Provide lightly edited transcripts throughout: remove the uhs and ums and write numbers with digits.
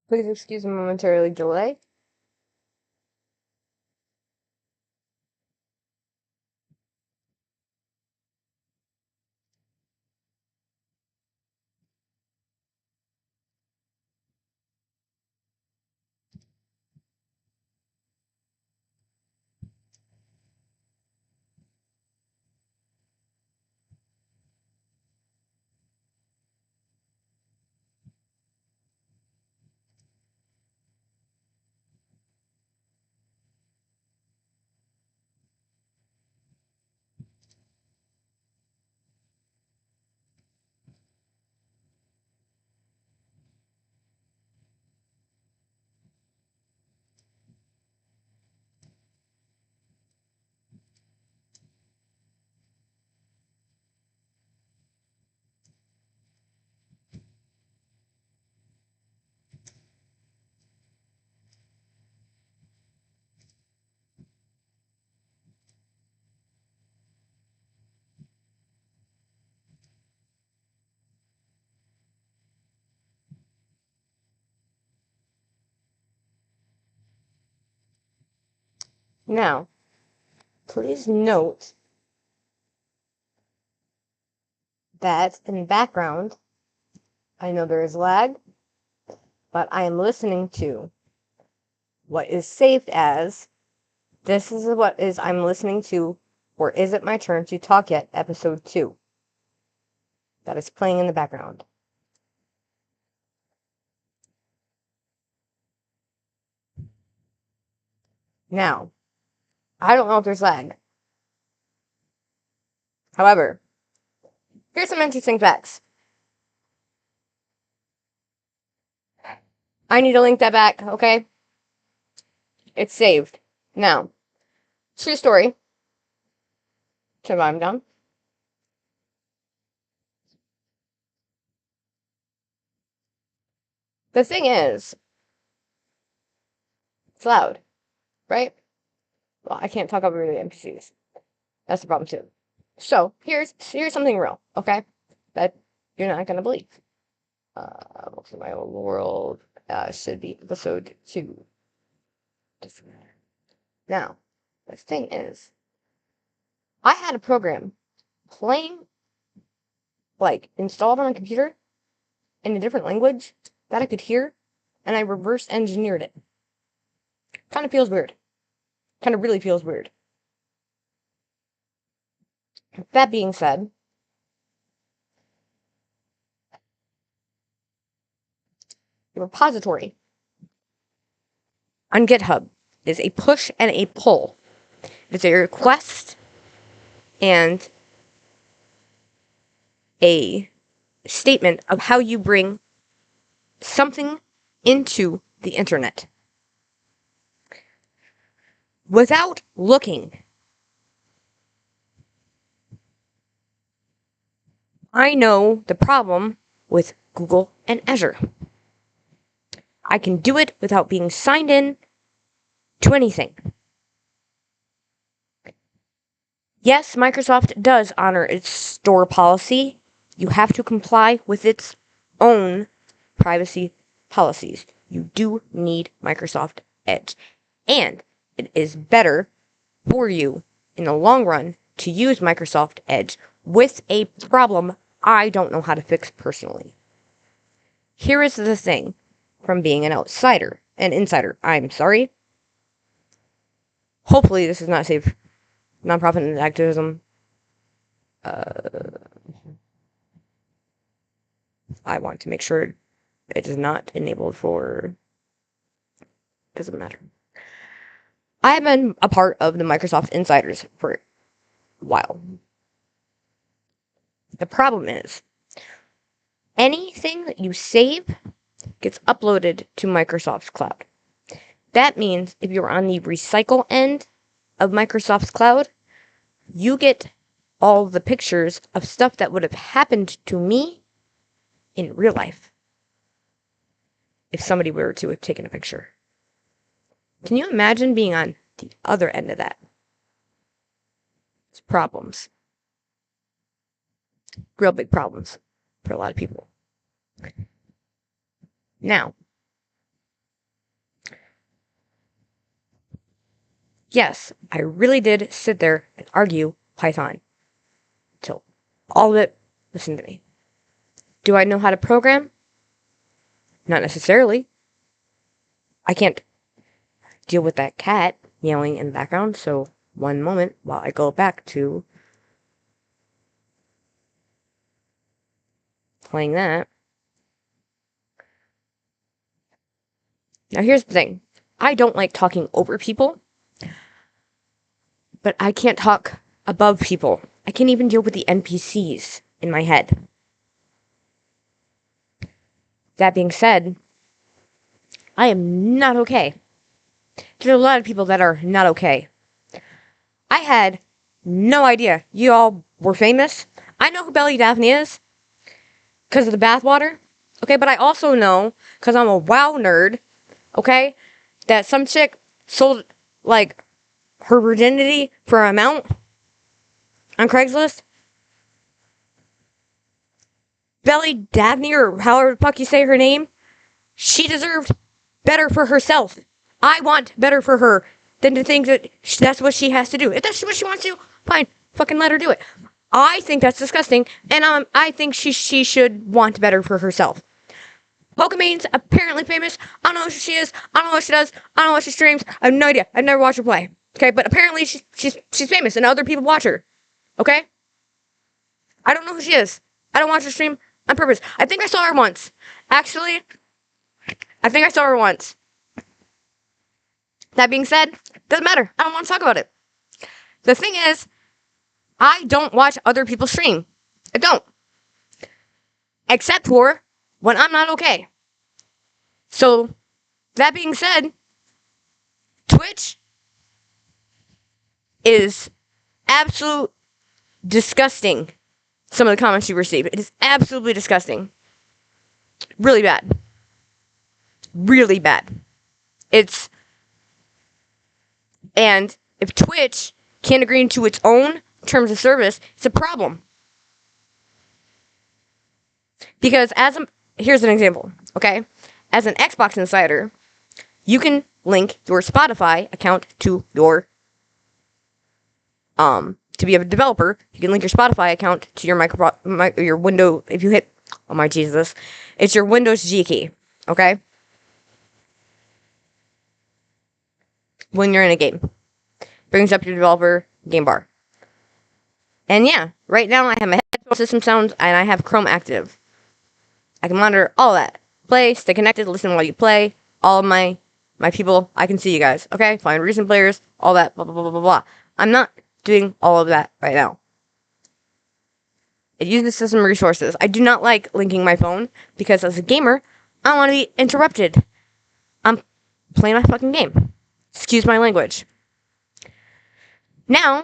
Please excuse the momentary delay. Now, please note that in the background, I know there is lag, but I am listening to what is saved as this is what is I'm listening to, or is it my turn to talk yet? Episode 2. That is playing in the background. Now, I don't know if there's lag. However, here's some interesting facts. I need to link that back, okay? It's saved. Now, true story. Turn volume down. The thing is, it's loud, right? Well, I can't talk over the NPCs. That's the problem too. So here's something real, okay? That you're not gonna believe. Most of my old world should be episode 2. Now, the thing is, I had a program playing, like, installed on a computer in a different language that I could hear, and I reverse engineered it. Kind of feels weird. Kind of really feels weird. That being said, the repository on GitHub is a push and a pull. It's a request and a statement of how you bring something into the internet. Without looking, I know the problem with Google and Azure. I can do it without being signed in to anything. Yes, Microsoft does honor its store policy. You have to comply with its own privacy policies. You do need Microsoft Edge. And it is better for you in the long run to use Microsoft Edge with a problem I don't know how to fix personally. Here is the thing from being an insider, I'm sorry. Hopefully this is not safe nonprofit and activism. I want to make sure it is not enabled for... Doesn't matter. I have been a part of the Microsoft Insiders for a while. The problem is, anything that you save gets uploaded to Microsoft's cloud. That means if you're on the recycle end of Microsoft's cloud, you get all the pictures of stuff that would have happened to me in real life if somebody were to have taken a picture. Can you imagine being on the other end of that? It's problems. Real big problems for a lot of people. Now, Yes, I really did sit there and argue Python. Till all of it, listen to me. Do I know how to program? Not necessarily. I can't deal with that cat yelling in the background, so one moment while I go back to playing that. Now here's the thing. I don't like talking over people, but I can't talk above people. I can't even deal with the NPCs in my head. That being said, I am not okay. There's a lot of people that are not okay. I had no idea you all were famous. I know who Belly Daphne is because of the bathwater. Okay, but I also know, because I'm a WoW nerd, okay, that some chick sold, like, her virginity for a mount on Craigslist. Belly Daphne, or however the fuck you say her name, she deserved better for herself. I want better for her than to think that that's what she has to do. If that's what she wants to do, fine, fucking let her do it. I think that's disgusting, and I think she should want better for herself. Pokemane's apparently famous. I don't know who she is. I don't know what she does. I don't know what she streams. I have no idea. I've never watched her play. Okay, but apparently she's famous, and other people watch her. Okay? I don't know who she is. I don't watch her stream on purpose. I think I saw her once. Actually, I think I saw her once. That being said, doesn't matter. I don't want to talk about it. The thing is, I don't watch other people stream. I don't. Except for when I'm not okay. So, that being said, Twitch is absolute disgusting. Some of the comments you receive. It is absolutely disgusting. Really bad. Really bad. And if Twitch can't agree to its own terms of service, it's a problem. Because here's an example, okay? As an Xbox insider, you can link your Spotify account to your, to be a developer, you can link your Spotify account to your your window, if you hit, oh my Jesus, it's your Windows G key, okay? When you're in a game. Brings up your developer game bar. And yeah, right now I have my headphone system sounds and I have Chrome active. I can monitor all that. Play, stay connected, listen while you play. All of my people, I can see you guys. Okay? Find recent players, all that, blah, blah, blah, blah, blah, blah. I'm not doing all of that right now. It uses system resources. I do not like linking my phone because as a gamer, I don't want to be interrupted. I'm playing my fucking game. Excuse my language. Now,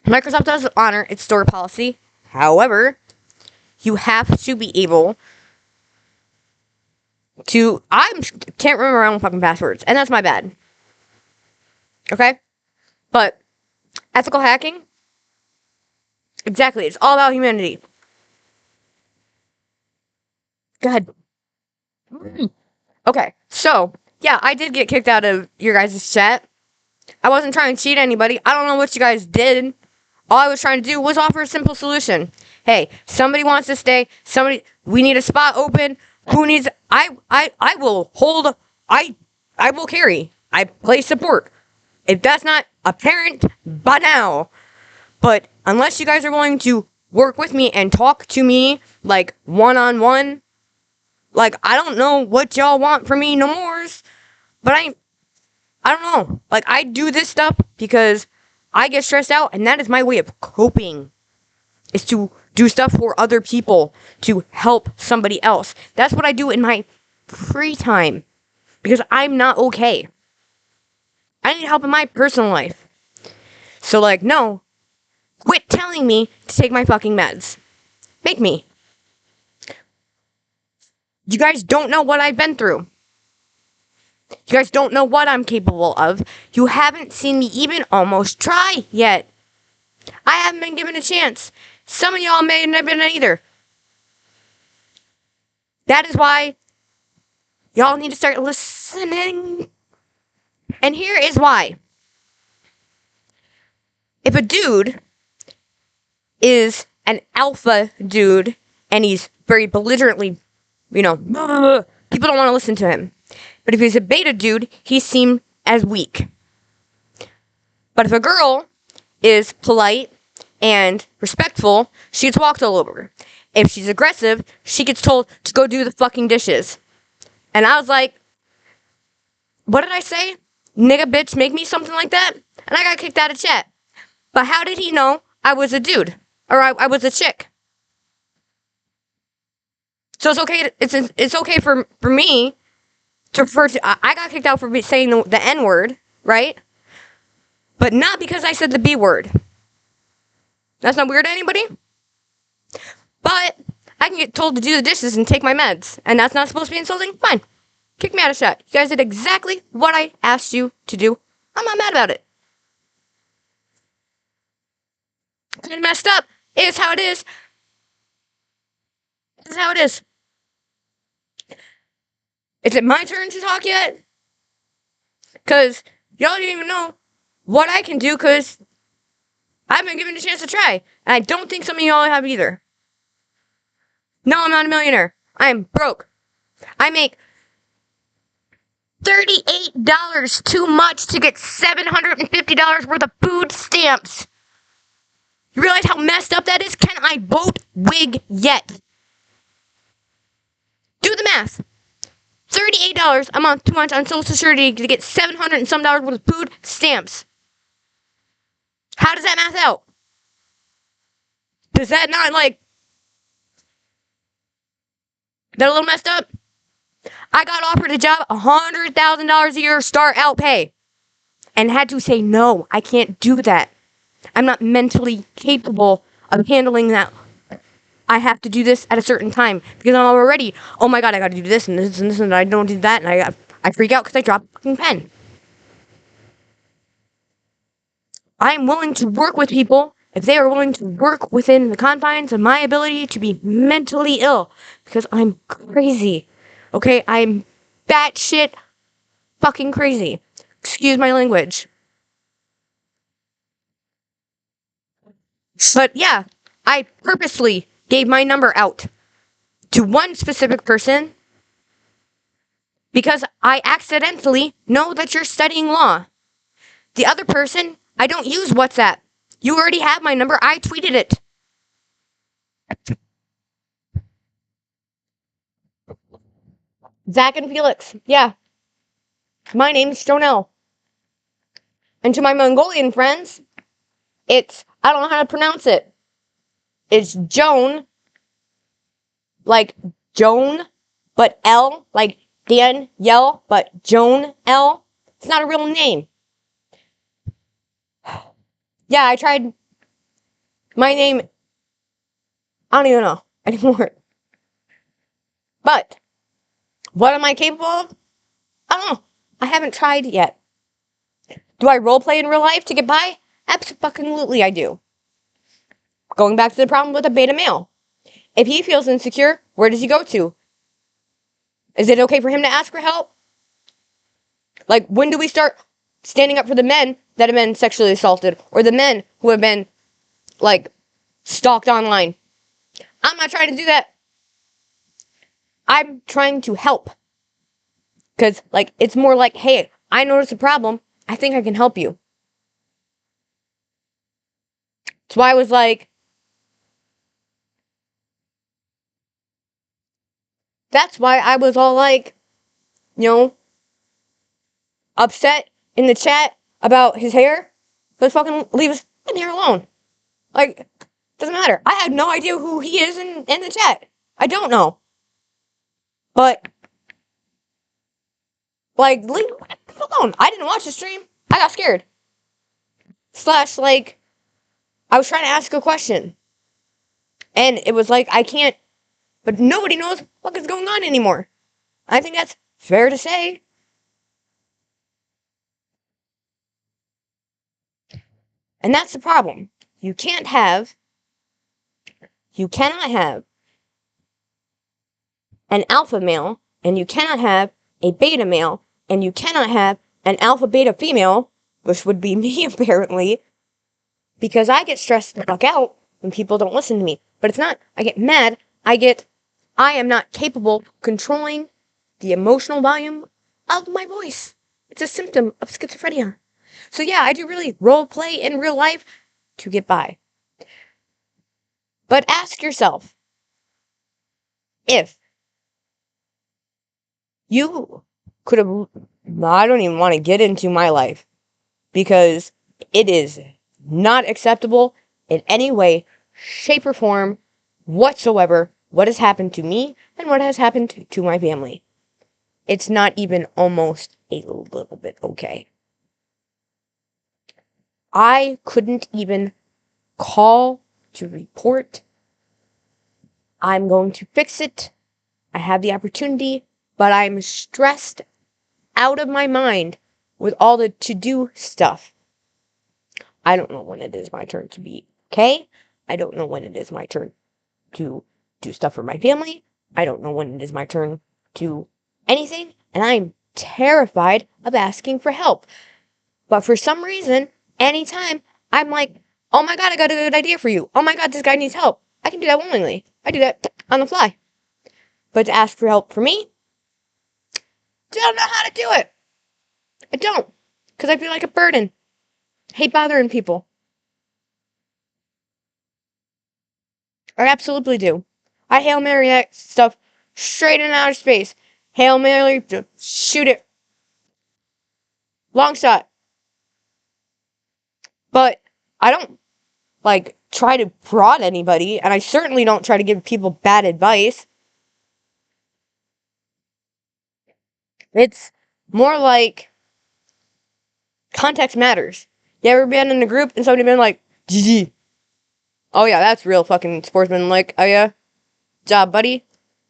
Microsoft does honor its store policy. However, you have to be able to... I can't remember my own fucking passwords, and that's my bad. Okay? But, ethical hacking? Exactly, it's all about humanity. Go ahead. Okay, so, yeah, I did get kicked out of your guys' chat. I wasn't trying to cheat anybody. I don't know what you guys did. All I was trying to do was offer a simple solution. Hey, somebody wants to stay. We need a spot open. Who needs? I will hold. I will carry. I play support. If that's not apparent by now, but unless you guys are willing to work with me and talk to me like one-on-one, like I don't know what y'all want from me no mores, but I don't know. Like I do this stuff because I get stressed out, and that is my way of coping. Is to do stuff for other people to help somebody else. That's what I do in my free time because I'm not okay. I need help in my personal life. So like, no, quit telling me to take my fucking meds. Make me. You guys don't know what I've been through. You guys don't know what I'm capable of. You haven't seen me even almost try yet. I haven't been given a chance. Some of y'all may not have been either. That is why y'all need to start listening And here is why. If a dude is an alpha dude and he's very belligerently, people don't want to listen to him. But if he's a beta dude, he's seen as weak. But if a girl is polite and respectful, she gets walked all over. If she's aggressive, she gets told to go do the fucking dishes. And I was like, what did I say? Nigga, bitch, make me something like that? And I got kicked out of chat. But how did he know I was a dude? Or I was a chick? So it's okay for me to refer to... I got kicked out for saying the N-word, right? But not because I said the B word. That's not weird to anybody? But I can get told to do the dishes and take my meds. And that's not supposed to be insulting? Fine. Kick me out of chat. You guys did exactly what I asked you to do. I'm not mad about it. It's messed up. It's how it is. It's how it is. Is it my turn to talk yet? Because y'all don't even know what I can do because I haven't been given a chance to try. And I don't think some of y'all have either. No, I'm not a millionaire. I am broke. I make $38 too much to get $750 worth of food stamps. You realize how messed up that is? Can I vote wig yet? Do the math. $38 a month too much on Social Security to get $700 and some worth of food stamps. How does that math out? Does that not that a little messed up? I got offered a job, $100,000 a year start out pay, and had to say no. I can't do that. I'm not mentally capable of handling that. I have to do this at a certain time because I'm already, oh my god, I got to do this and this and this and I don't do that and I freak out because I drop a fucking pen. I'm willing to work with people if they are willing to work within the confines of my ability to be mentally ill because I'm crazy. Okay, I'm batshit fucking crazy. Excuse my language. But yeah, I purposely gave my number out to one specific person because I accidentally know that you're studying law. The other person, I don't use WhatsApp. You already have my number. I tweeted it. Zach and Felix. Yeah. My name's Jonelle. And to my Mongolian friends, I don't know how to pronounce it. It's Joan, like Joan, but L, like Danielle, but Joan L. It's not a real name. Yeah, I tried. My name, I don't even know anymore. But, what am I capable of? I don't know. I haven't tried yet. Do I roleplay in real life to get by? Absolutely I do. Going back to the problem with a beta male. If he feels insecure, where does he go to? Is it okay for him to ask for help? Like, when do we start standing up for the men that have been sexually assaulted? Or the men who have been, stalked online? I'm not trying to do that. I'm trying to help. Because, it's more like, hey, I noticed a problem. I think I can help you. That's why I was that's why I was all upset in the chat about his hair. Let's fucking leave his hair alone. Doesn't matter. I had no idea who he is in the chat. I don't know. But, leave him alone. I didn't watch the stream. I got scared. I was trying to ask a question. And it was I can't, but nobody knows what is going on anymore. I think that's fair to say. And that's the problem. You cannot have an alpha male, and you cannot have a beta male, and you cannot have an alpha beta female, which would be me apparently, because I get stressed the fuck out when people don't listen to me. But it's not, I get mad, I am not capable of controlling the emotional volume of my voice. It's a symptom of schizophrenia. So yeah, I do really role play in real life to get by. But ask yourself, if you could have, I don't even want to get into my life because it is not acceptable in any way, shape, or form whatsoever what has happened to me and what has happened to my family. It's not even almost a little bit okay. I couldn't even call to report. I'm going to fix it. I have the opportunity, but I'm stressed out of my mind with all the to-do stuff. I don't know when it is my turn to be okay. I don't know when it is my turn to do stuff for my family. I don't know when it is my turn to anything, and I'm terrified of asking for help. But for some reason, anytime I'm like, oh my god, I got a good idea for you. Oh my god, this guy needs help. I can do that willingly. I do that on the fly. But to ask for help for me, don't know how to do it. I don't. Because I feel like a burden. I hate bothering people. I absolutely do. I Hail Mary that stuff straight in outer space. Hail Mary, just shoot it. Long shot. But I don't, try to prod anybody, and I certainly don't try to give people bad advice. It's more like context matters. You ever been in a group and somebody been like, GG. Oh yeah, that's real fucking sportsman. Like, oh yeah, job, buddy.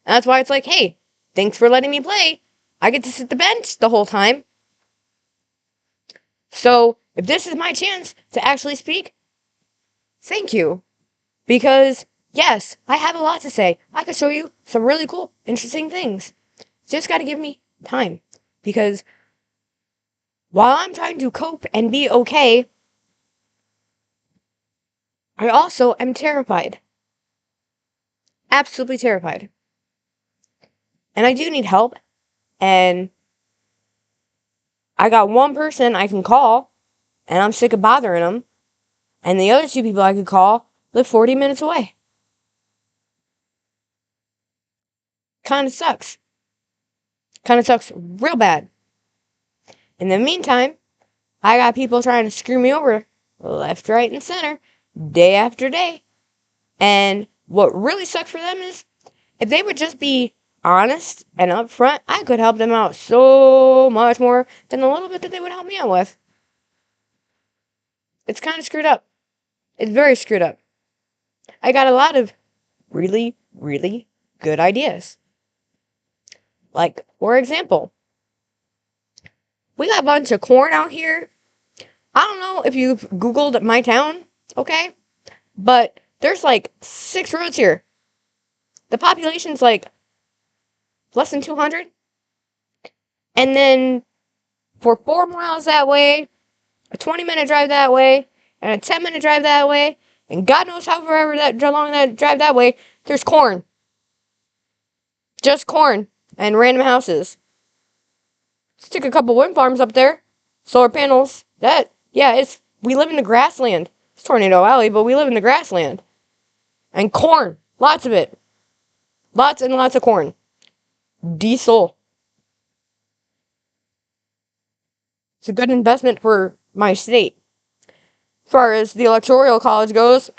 And that's why it's like, hey, thanks for letting me play. I get to sit the bench the whole time. So if this is my chance to actually speak, thank you. Because yes, I have a lot to say. I could show you some really cool, interesting things. Just gotta give me time. Because while I'm trying to cope and be okay, I also am terrified. Absolutely terrified. And I do need help. And I got one person I can call, and I'm sick of bothering them. And the other two people I could call live 40 minutes away. Kinda sucks. Kinda sucks real bad. In the meantime, I got people trying to screw me over left, right, and center, day after day. And what really sucks for them is, if they would just be honest and upfront, I could help them out so much more than the little bit that they would help me out with. It's kind of screwed up. It's very screwed up. I got a lot of really, really good ideas. Like, for example, we got a bunch of corn out here. I don't know if you've Googled my town, okay? But there's 6 roads here. The population's less than 200. And then for 4 miles that way, a 20-minute drive that way, and a 10-minute drive that way, and God knows how forever that long that drive that way, there's corn. Just corn and random houses. Stick a couple wind farms up there. Solar panels. We live in the grassland. It's Tornado Alley, but we live in the grassland. And corn. Lots of it. Lots and lots of corn. Diesel. It's a good investment for my state. As far as the electoral college goes,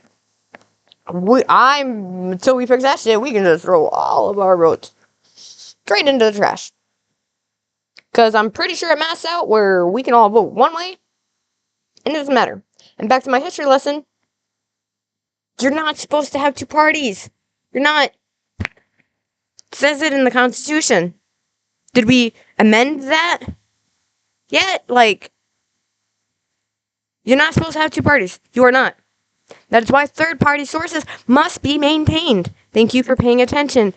until we fix that shit, we can just throw all of our votes straight into the trash. Because I'm pretty sure it maps out where we can all vote one way, and it doesn't matter. And back to my history lesson, you're not supposed to have 2 parties. You're not. It says it in the Constitution. Did we amend that yet? You're not supposed to have 2 parties. You are not. That is why third-party sources must be maintained. Thank you for paying attention.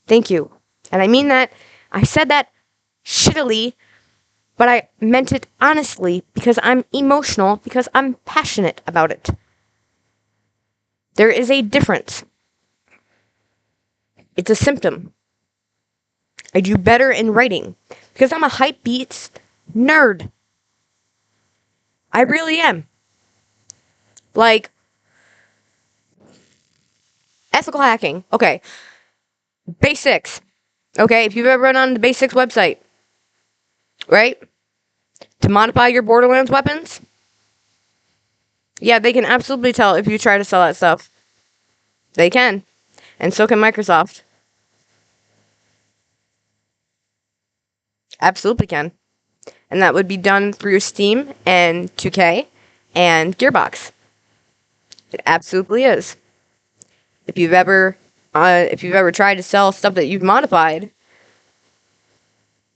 Thank you. And I mean that. I said that shittily, But I meant it honestly because I'm emotional, because I'm passionate about it. There is a difference. It's a symptom. I do better in writing because I'm a hype beats nerd. I really am. Like, ethical hacking. Okay. Basics. Okay, if you've ever run on the Basics website, right? To modify your Borderlands weapons, yeah, they can absolutely tell if you try to sell that stuff. They can. And so can Microsoft. Absolutely can. And that would be done through Steam and 2K and Gearbox. It absolutely is. If you've ever tried to sell stuff that you've modified,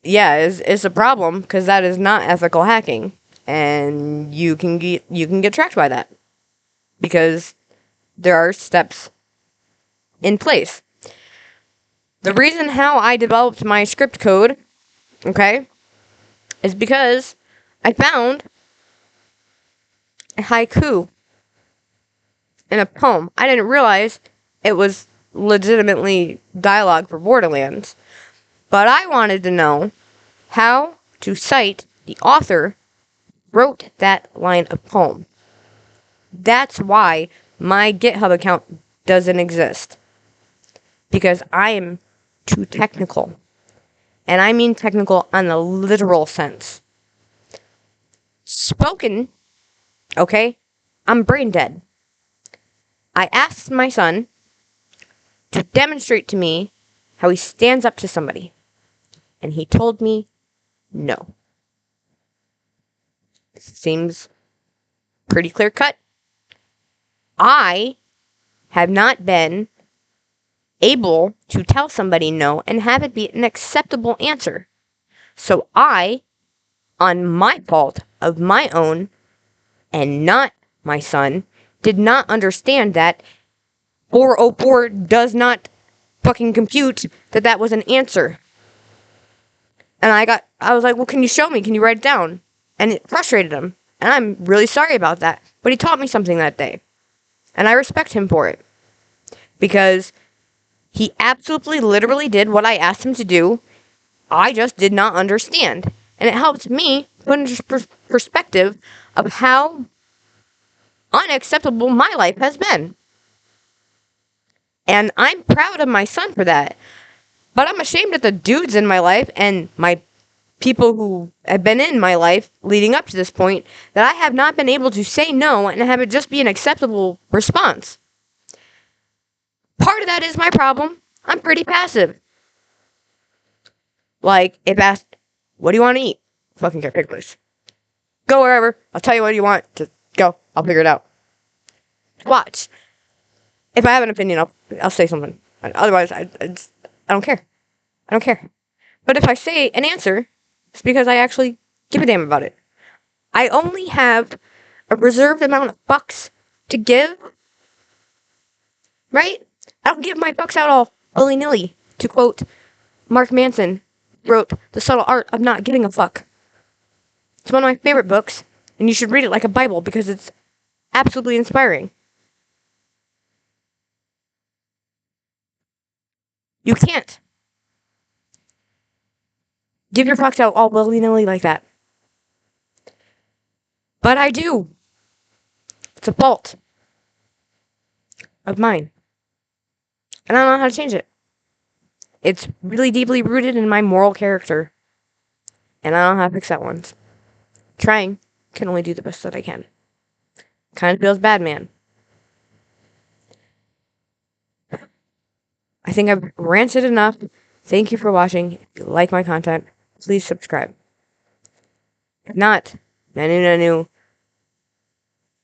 yeah, it's a problem because that is not ethical hacking, and you can get tracked by that because there are steps in place. The reason how I developed my script code, okay, is because I found a haiku in a poem. I didn't realize it was legitimately dialogue for Borderlands, but I wanted to know how to cite the author wrote that line of poem. That's why my GitHub account doesn't exist. Because I am too technical. And I mean technical on the literal sense. Spoken, okay, I'm brain dead. I asked my son to demonstrate to me how he stands up to somebody. And he told me no. Seems pretty clear cut. I have not been able to tell somebody no and have it be an acceptable answer. So I, on my fault of my own, and not my son, did not understand that 404 does not fucking compute that was an answer. And I was like, well, can you show me? Can you write it down? And it frustrated him. And I'm really sorry about that. But he taught me something that day. And I respect him for it. Because he absolutely literally did what I asked him to do. I just did not understand. And it helped me put into perspective of how unacceptable my life has been. And I'm proud of my son for that. But I'm ashamed of the dudes in my life and my people who have been in my life leading up to this point that I have not been able to say no and have it just be an acceptable response. Part of that is my problem. I'm pretty passive. Like, if asked, what do you want to eat? Fucking care, pick a place. Go wherever. I'll tell you what you want. Just go. I'll figure it out. Watch. If I have an opinion, I'll say something. Otherwise, I don't care. I don't care. But if I say an answer, it's because I actually give a damn about it. I only have a reserved amount of fucks to give. Right? I don't give my fucks out all willy-nilly. To quote Mark Manson, wrote The Subtle Art of Not Giving a Fuck. It's one of my favorite books, and you should read it like a Bible because it's absolutely inspiring. You can't give your fucks out all willy-nilly like that. But I do. It's a fault of mine. And I don't know how to change it. It's really deeply rooted in my moral character. And I don't know how to fix that once. Trying. Can only do the best that I can. Kind of feels bad, man. I think I've ranted enough. Thank you for watching. If you like my content, please subscribe. If not, nanu nanu.